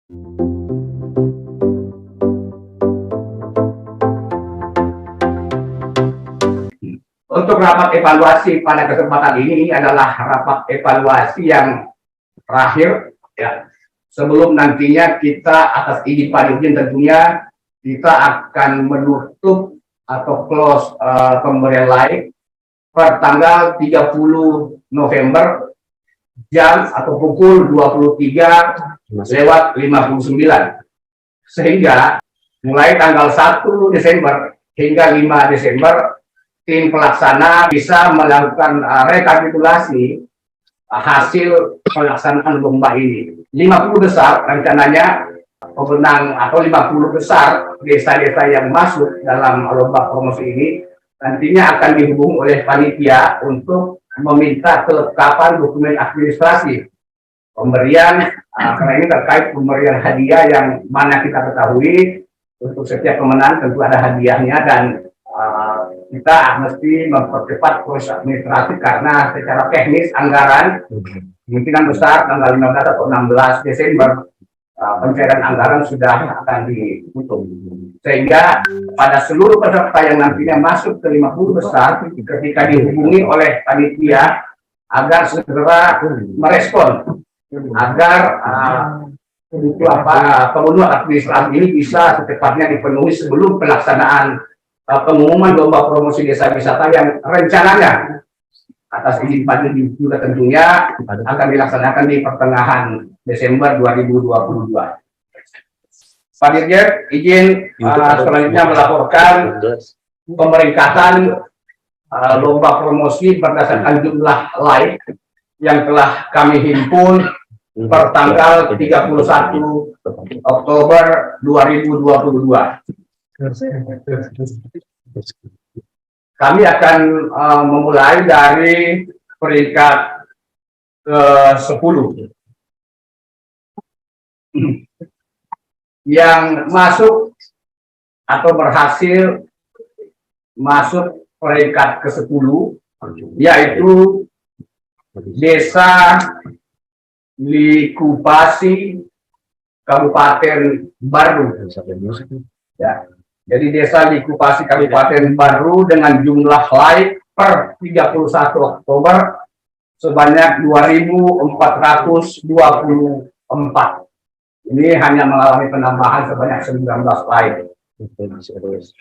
Untuk rapat evaluasi pada kesempatan ini adalah rapat evaluasi yang terakhir, ya. Sebelum nantinya kita atas izin Pak Dirjen tentunya kita akan menutup atau close pemberian live per tanggal 30 November jam atau pukul 23:59. Sehingga mulai tanggal 1 Desember hingga 5 Desember tim pelaksana bisa melakukan rekapitulasi hasil pelaksanaan lomba ini. 50 besar rencananya pemenang atau 50 besar desa-desa yang masuk dalam lomba promosi ini nantinya akan dihubungi oleh panitia untuk meminta kelengkapan dokumen administrasi pemberian, karena ini terkait pemberian hadiah yang mana kita ketahui untuk setiap pemenang tentu ada hadiahnya, dan kita mesti mempercepat proses administrasi karena secara teknis anggaran kemungkinan besar tanggal 15 atau 16 Desember pencairan anggaran sudah akan ditutup. Sehingga pada seluruh peserta yang nantinya masuk ke 50 besar ketika dihubungi oleh panitia agar segera merespon agar pemenuhan administrasi ini bisa secepatnya dipenuhi sebelum pelaksanaan pengumuman lomba promosi desa wisata yang rencananya atas izin Pak Dirjen juga tentunya akan dilaksanakan di pertengahan Desember 2022. Pak Dirjen izin selanjutnya melaporkan pemeringkatan lomba promosi berdasarkan jumlah like yang telah kami himpun per tanggal 31 Oktober 2022. Kami akan memulai dari peringkat ke-10 yang masuk atau berhasil masuk peringkat ke-10 yaitu Desa Likupasi Kabupaten Baru. Ya. Jadi Desa Likupasi Kabupaten Baru dengan jumlah like per 31 Oktober sebanyak 2.424. Ini hanya mengalami penambahan sebanyak 19 like.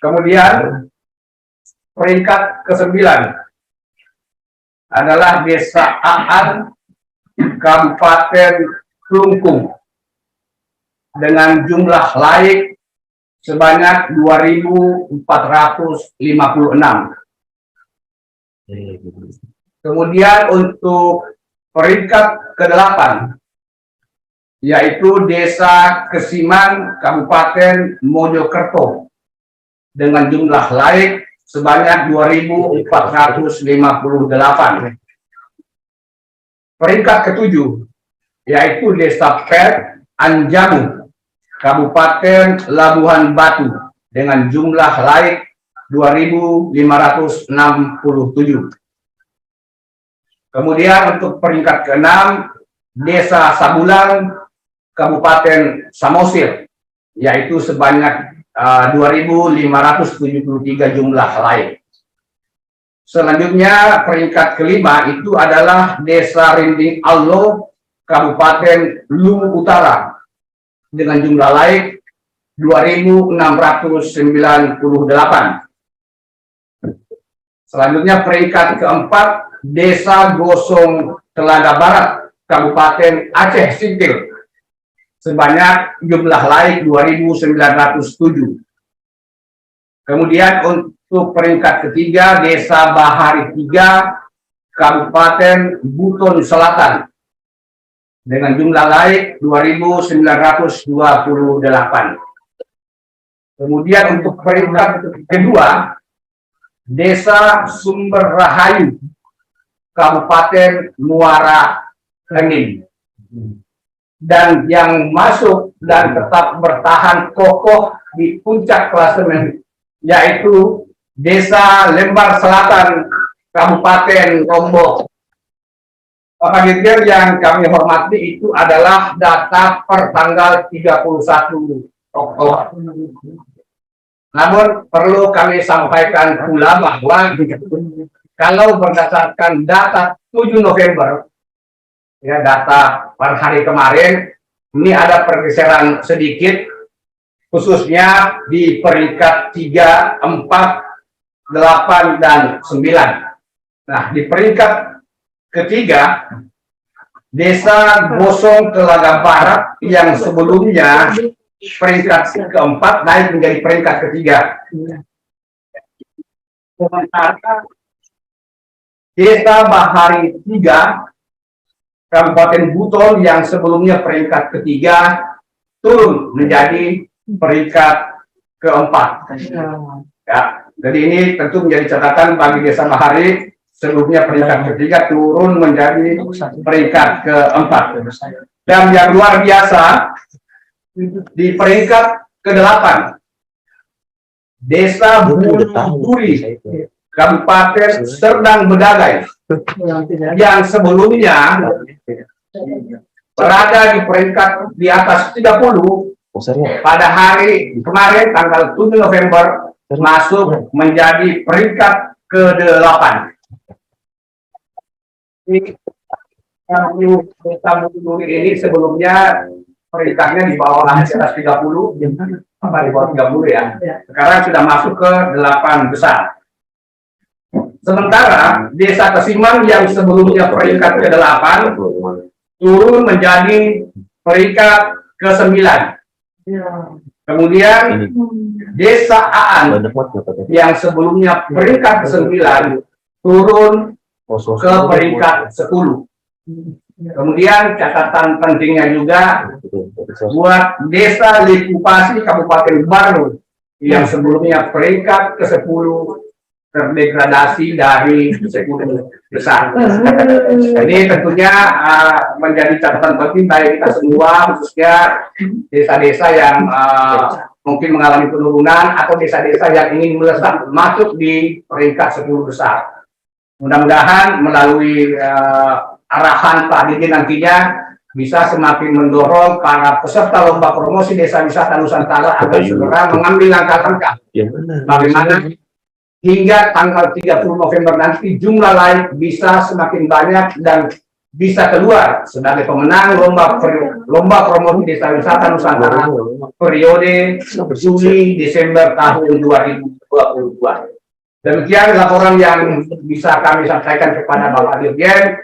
Kemudian peringkat ke-9 adalah Desa Aan Kabupaten Klungkung dengan jumlah like sebanyak 2.456. Kemudian untuk peringkat ke-8 yaitu Desa Kesiman Kabupaten Mojokerto dengan jumlah like sebanyak 2.458. Peringkat ke-7 yaitu Desa Pet Anjamu Kabupaten Labuhan Batu dengan jumlah like 2.567. Kemudian untuk peringkat ke-6 Desa Sabulang Kabupaten Samosir yaitu sebanyak 2.573 jumlah like. Selanjutnya peringkat ke-5 itu adalah Desa Rinding Allo Kabupaten Luwu Utara dengan jumlah like 2.698. Selanjutnya peringkat ke-4 Desa Gosong Telaga Barat Kabupaten Aceh Singkil sebanyak jumlah like 2.907. Kemudian untuk peringkat ketiga Desa Bahari 3 Kabupaten Buton Selatan dengan jumlah like 2.928. Kemudian untuk peringkat kedua Desa Sumber Rahayu Kabupaten Muara Enim, dan yang masuk dan tetap bertahan kokoh di puncak klasemen yaitu Desa Lembar Selatan Kabupaten Lombok Bapak Dirjen yang kami hormati, itu adalah data per tanggal 31 Oktober. Namun perlu kami sampaikan pula bahwa kalau berdasarkan data 7 November, ya data per hari kemarin, ini ada pergeseran sedikit, khususnya di peringkat 3, 4, 8, dan 9. Nah, di peringkat ketiga, Desa Bosong Telaga Barat yang sebelumnya peringkat keempat naik menjadi peringkat ketiga. Desa Bahari 3, Kabupaten Buton yang sebelumnya peringkat ketiga turun menjadi peringkat keempat. Ya, jadi ini tentu menjadi catatan bagi Desa Bahari. Sebelumnya peringkat ketiga turun menjadi peringkat keempat. Dan yang luar biasa, di peringkat ke-8, Desa Buri, Kabupaten Serdang Bedagai, yang sebelumnya berada di peringkat di atas 30, pada hari kemarin tanggal 7 November masuk menjadi peringkat ke-8. Ini sebelumnya peringkatnya di bawah atas 30, apa di bawah 30 ya. Sekarang sudah masuk ke 8 besar. Sementara Desa Kesiman yang sebelumnya peringkat ke-8 turun menjadi peringkat ke-9. Kemudian Desa Aan yang sebelumnya peringkat ke-9 turun ke peringkat 10. Kemudian catatan pentingnya juga buat Desa Likupasi Kabupaten Baru yang sebelumnya peringkat ke-10 terdegradasi dari 10 besar. Ini tentunya menjadi catatan penting bagi kita semua, khususnya desa-desa yang mungkin mengalami penurunan atau desa-desa yang ingin melesat masuk di peringkat 10 besar. Mudah-mudahan melalui arahan Pak Dirjen nantinya bisa semakin mendorong para peserta lomba promosi desa wisata Nusantara agar segera mengambil langkah-langkah bagaimana hingga tanggal 30 November nanti jumlah like bisa semakin banyak dan bisa keluar sebagai pemenang lomba promosi desa wisata Nusantara periode Juli Desember tahun 2022. Demikian laporan yang bisa kami sampaikan kepada Bapak Dirjen.